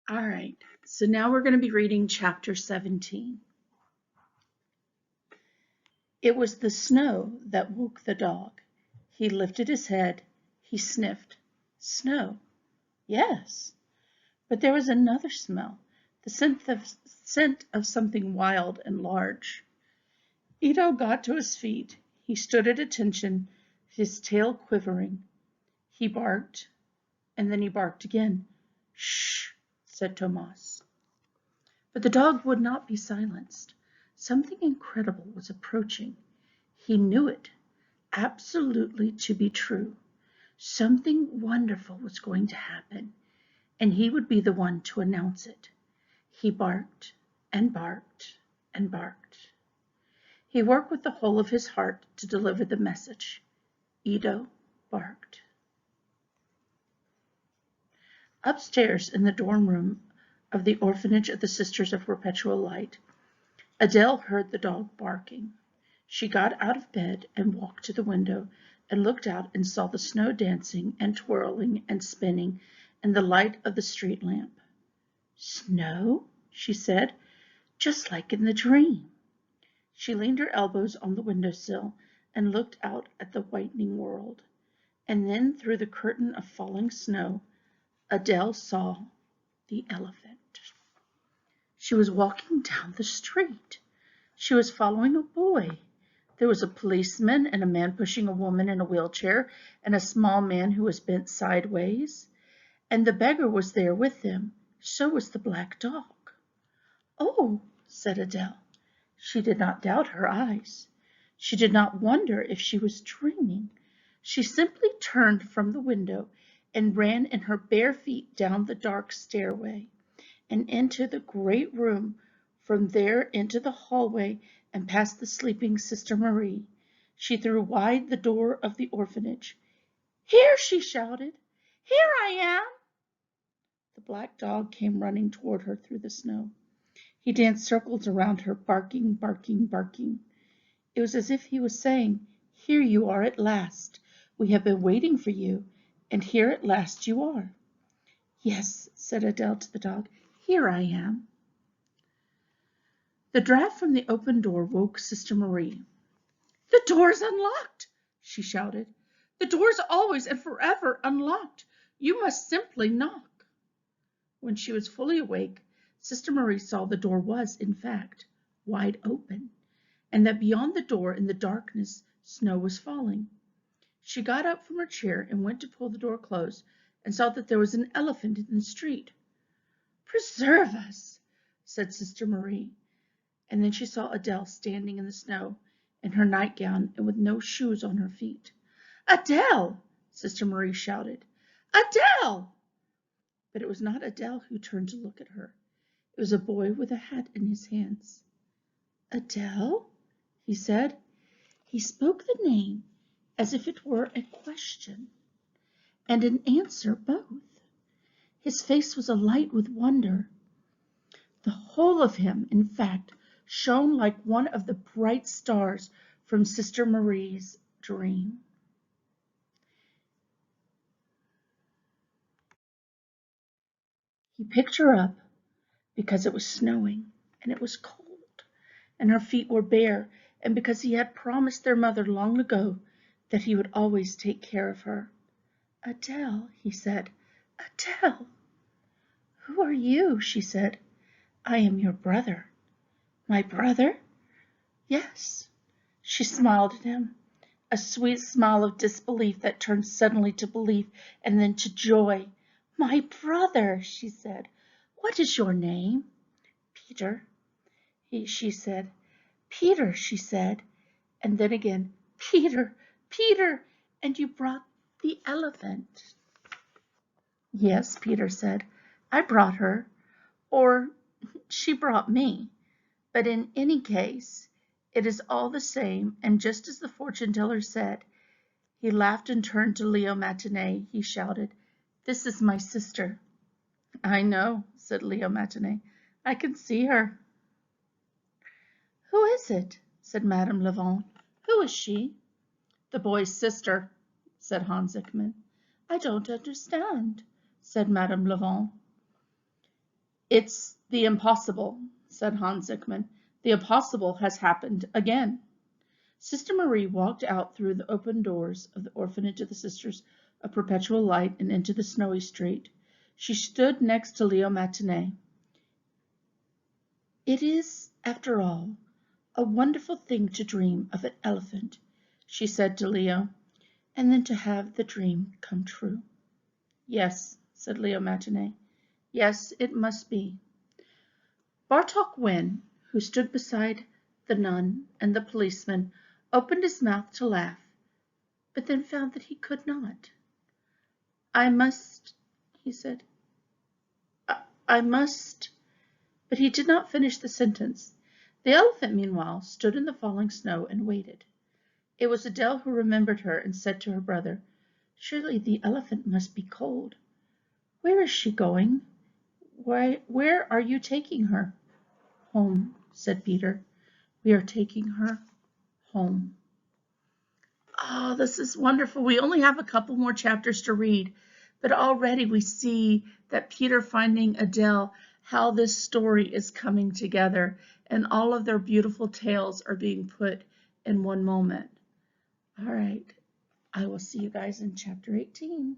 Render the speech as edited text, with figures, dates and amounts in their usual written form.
All right, so now we're going to be reading chapter 17. It was the snow that woke the dog. He lifted his head. He sniffed. Snow. Yes. But there was another smell, the scent of something wild and large. Ito got to his feet. He stood at attention, his tail quivering. He barked, and then he barked again. Shh, said Tomas. But the dog would not be silenced. Something incredible was approaching. He knew it, absolutely to be true. Something wonderful was going to happen, and he would be the one to announce it. He barked and barked and barked. He worked with the whole of his heart to deliver the message. Ito barked. Upstairs in the dorm room of the orphanage of the Sisters of Perpetual Light, Adele heard the dog barking. She got out of bed and walked to the window and looked out and saw the snow dancing and twirling and spinning in the light of the street lamp. Snow, she said, just like in the dream. She leaned her elbows on the windowsill and looked out at the whitening world. And then through the curtain of falling snow, Adele saw the elephant. She was walking down the street. She was following a boy. There was a policeman and a man pushing a woman in a wheelchair and a small man who was bent sideways. And the beggar was there with them. So was the black dog. Oh, said Adele. She did not doubt her eyes. She did not wonder if she was dreaming. She simply turned from the window and ran in her bare feet down the dark stairway and into the great room, from there into the hallway and past the sleeping Sister Marie. She threw wide the door of the orphanage. Here, she shouted. Here I am. The black dog came running toward her through the snow. He danced circles around her, barking, barking, barking. It was as if he was saying, Here you are at last. We have been waiting for you, and here at last you are. Yes, said Adele to the dog, here I am. The draft from the open door woke Sister Marie. The door's unlocked, she shouted. The door's always and forever unlocked. You must simply knock. When she was fully awake, Sister Marie saw the door was, in fact, wide open, and that beyond the door in the darkness snow was falling. She got up from her chair and went to pull the door closed and saw that there was an elephant in the street. Preserve us, said Sister Marie. And then she saw Adele standing in the snow in her nightgown and with no shoes on her feet. Adele, Sister Marie shouted. Adele! But it was not Adele who turned to look at her. It was a boy with a hat in his hands. Adele? He said. He spoke the name as if it were a question and an answer both. His face was alight with wonder. The whole of him, in fact, shone like one of the bright stars from Sister Marie's dream. He picked her up because it was snowing and it was cold and her feet were bare, and because he had promised their mother long ago that he would always take care of her. Adele, he said, Adele. Who are you? She said. I am your brother. My brother? Yes. She smiled at him, a sweet smile of disbelief that turned suddenly to belief and then to joy. My brother, she said. What is your name? Peter. She said. Peter, she said. And then again, Peter, Peter, and you brought the elephant. Yes, Peter said. I brought her, or she brought me. But in any case, it is all the same, and just as the fortune teller said. He laughed and turned to Leo Matinee. He shouted, This is my sister. I know, said Leo Matinee. I can see her. Who is it? Said Madame Levant. Who is she? The boy's sister, said Hans Ickman. I don't understand, said Madame Levant. It's the impossible, said Hans Zickman. The impossible has happened again. Sister Marie walked out through the open doors of the orphanage of the Sisters of Perpetual Light and into the snowy street. She stood next to Leo Matinee. It is, after all, a wonderful thing to dream of an elephant, she said to Leo, and then to have the dream come true. Yes, said Leo Matinee. Yes, it must be. Bartok Wynne, who stood beside the nun and the policeman, opened his mouth to laugh, but then found that he could not. I must, he said. I must, but he did not finish the sentence. The elephant, meanwhile, stood in the falling snow and waited. It was Adele who remembered her and said to her brother, Surely the elephant must be cold. Where is she going? Where are you taking her? Home, said Peter. We are taking her home. Oh, this is wonderful. We only have a couple more chapters to read, but already we see that Peter finding Adele, how this story is coming together, and all of their beautiful tales are being put in one moment. All right, I will see you guys in chapter 18.